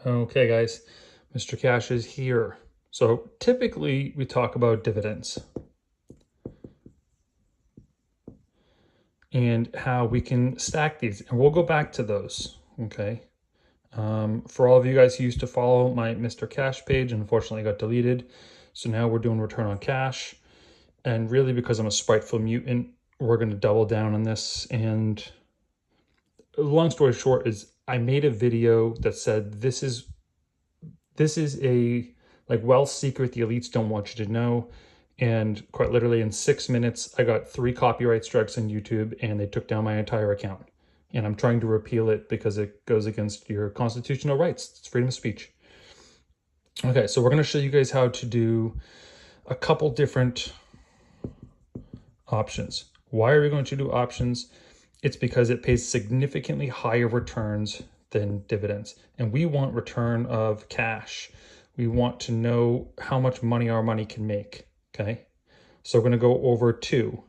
Okay, guys, Mr. Cash is here. So typically we talk about dividends and how we can stack these, and we'll go back to those, okay? For all of you guys who used to follow my Mr. Cash page, unfortunately got deleted. So now we're doing return on cash. And really, because I'm a spiteful mutant, we're going to double down on this. And long story short is I made a video that said this is a wealth secret the elites don't want you to know. And quite literally in 6 minutes, I got 3 copyright strikes on YouTube and they took down my entire account. And I'm trying to repeal it because it goes against your constitutional rights. It's freedom of speech. Okay, so we're going to show you guys how to do a couple different options. Why are we going to do options? It's because it pays significantly higher returns than dividends. And we want return of cash. We want to know how much money our money can make, okay? So we're going to go over 2.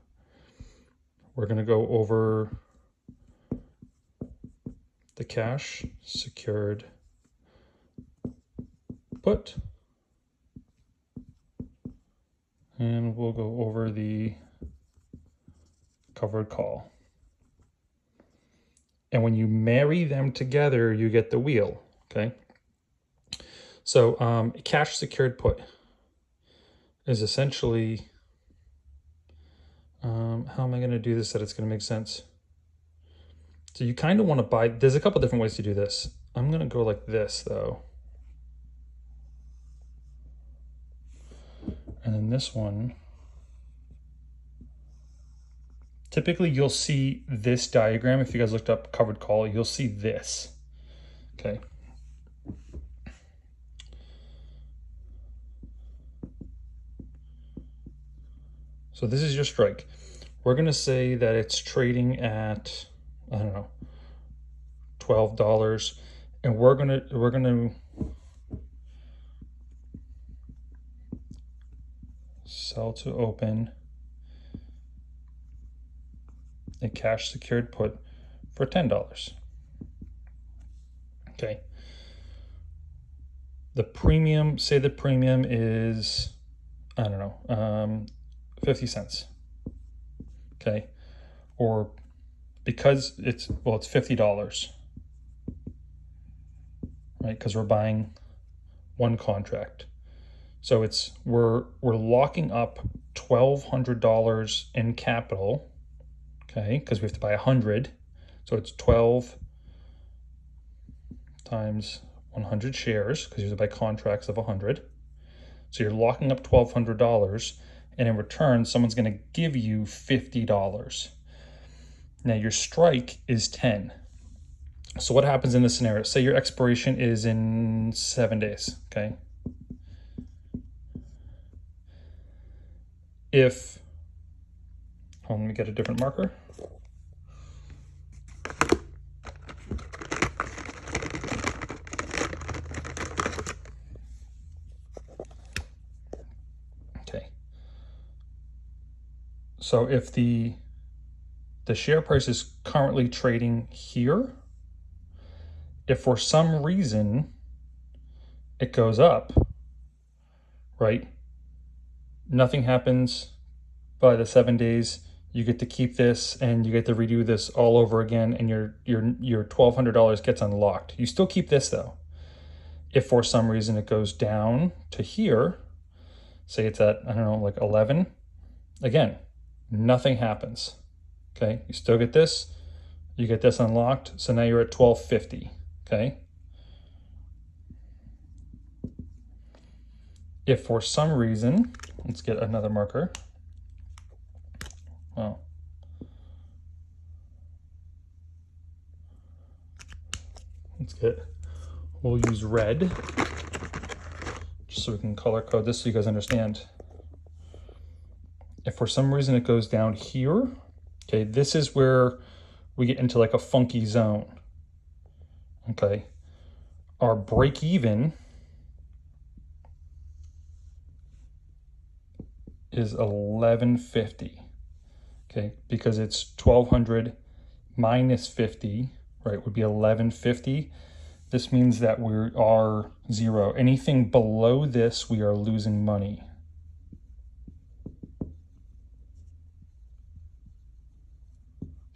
We're going to go over the cash secured put, and we'll go over the covered call. And when you marry them together, you get the wheel, okay? So cash secured put is essentially, how am I going to do this that it's going to make sense? So you kind of want to buy, there's a couple different ways to do this. I'm going to go like this though. And then this one, typically you'll see this diagram. If you guys looked up covered call, you'll see this, okay? So this is your strike. We're going to say that it's trading at, I don't know, $12, and we're going to sell to open a cash secured put for $10. Okay. The premium, say the premium is, I don't know, 50 cents. Okay. Or because it's $50, right? Because we're buying one contract. So we're locking up $1,200 in capital, okay? Because we have to buy 100. So it's 12 times 100 shares, because you have to buy contracts of 100. So you're locking up $1,200, and in return, someone's going to give you $50. Now your strike is 10. So what happens in this scenario? Say your expiration is in 7 days, okay? If, let me get a different marker. Okay. So if the share price is currently trading here, if for some reason it goes up, right? Nothing happens by the 7 days. You get to keep this and you get to redo this all over again, and your $1,200 gets unlocked. You still keep this though. If for some reason it goes down to here, say it's at, I don't know, like 11, again, nothing happens. Okay, you still get this, you get this unlocked, so now you're at $1,250, okay? If for some reason, let's get another marker. Well, we'll use red, just so we can color code this so you guys understand. If for some reason it goes down here, okay, this is where we get into like a funky zone, okay? Our break even is $1,150, okay? Because it's 1,200 minus 50, right, would be $1,150. this means that we are 0. Anything below this, we are losing money.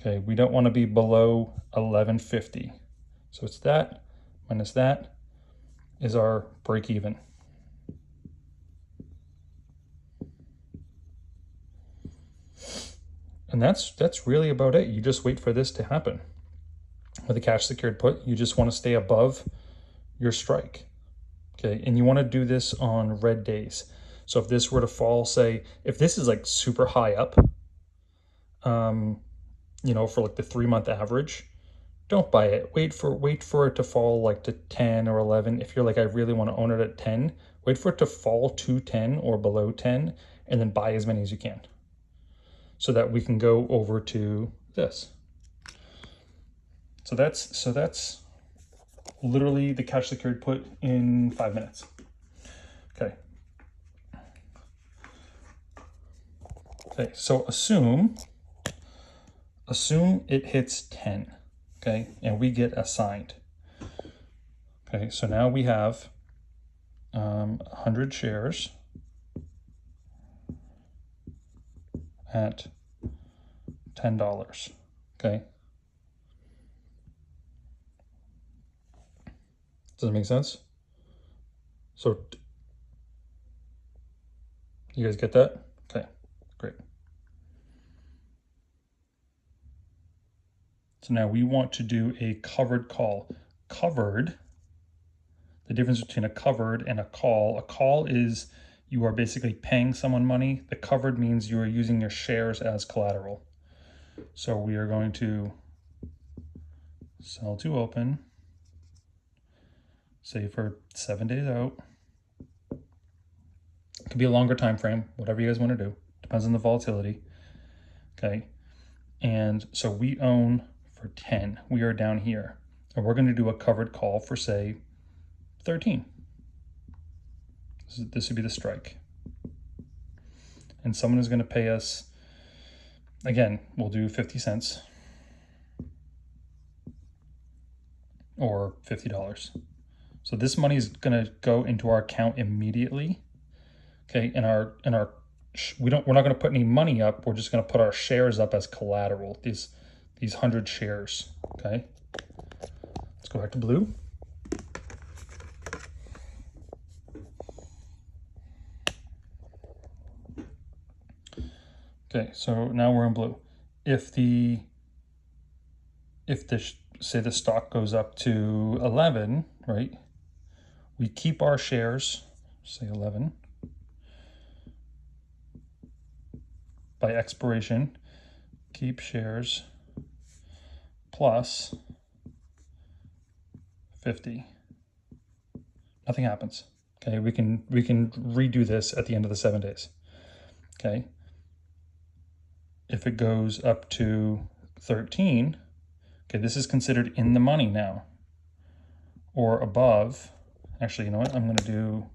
Okay, we don't want to be below 1150. So it's that minus that is our break even. And that's really about it. You just wait for this to happen. With a cash secured put, you just want to stay above your strike. Okay, and you want to do this on red days. So if this were to fall, say, if this is like super high up, you know, for like the 3-month average, don't buy it. Wait for it to fall like to 10 or 11. If you're like, I really want to own it at 10, wait for it to fall to 10 or below 10, and then buy as many as you can, so that we can go over to this. So that's literally the cash secured put in 5 minutes. Okay. Okay, so assume it hits 10, okay, and we get assigned. Okay, so now we have 100 shares at $10, okay? Does that make sense? So you guys get that? Okay, great. So now we want to do a covered call. Covered, the difference between a covered and a call is you are basically paying someone money. The covered means you are using your shares as collateral. So we are going to sell to open, say for 7 days out. It could be a longer time frame, whatever you guys want to do. Depends on the volatility. Okay. And so we own for 10. We are down here. And we're going to do a covered call for, say, 13. This would be the strike. And someone is going to pay us, again, we'll do 50 cents or $50. So this money is going to go into our account immediately. Okay, and we're not going to put any money up. We're just going to put our shares up as collateral. These 100 shares. Okay, let's go back to blue. Okay, so now we're in blue. If say the stock goes up to 11, right? We keep our shares, say 11. By expiration, keep shares plus 50. Nothing happens. Okay, we can redo this at the end of the 7 days. Okay. If it goes up to 13, okay, this is considered in the money now, or above. Actually, you know what? I'm going to do,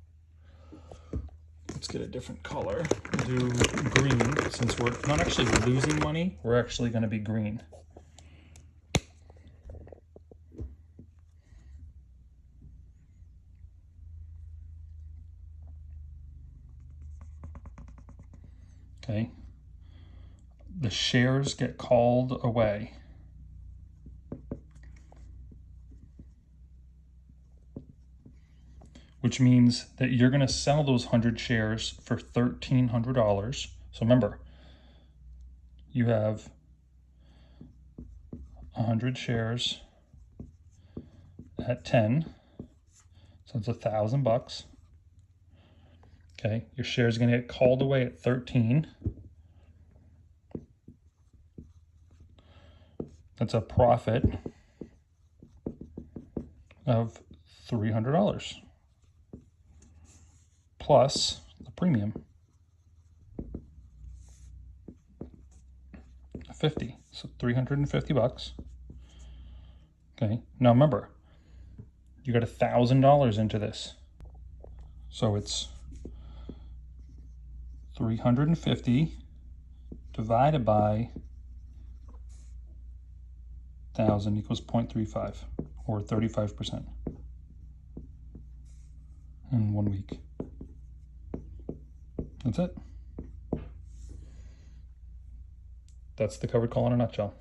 let's get a different color. We'll do green, since we're not actually losing money, we're actually going to be green. Okay. The shares get called away. Which means that you're going to sell those 100 shares for $1,300. So remember, you have 100 shares at 10, so it's $1,000. Okay, your share is going to get called away at 13. That's a profit of $300 plus the premium, 50. So $350. Okay, now remember, you got $1,000 into this, so it's 350 divided by 1,000 equals 0.35, or 35%. in 1 week. That's it. That's the covered call in a nutshell.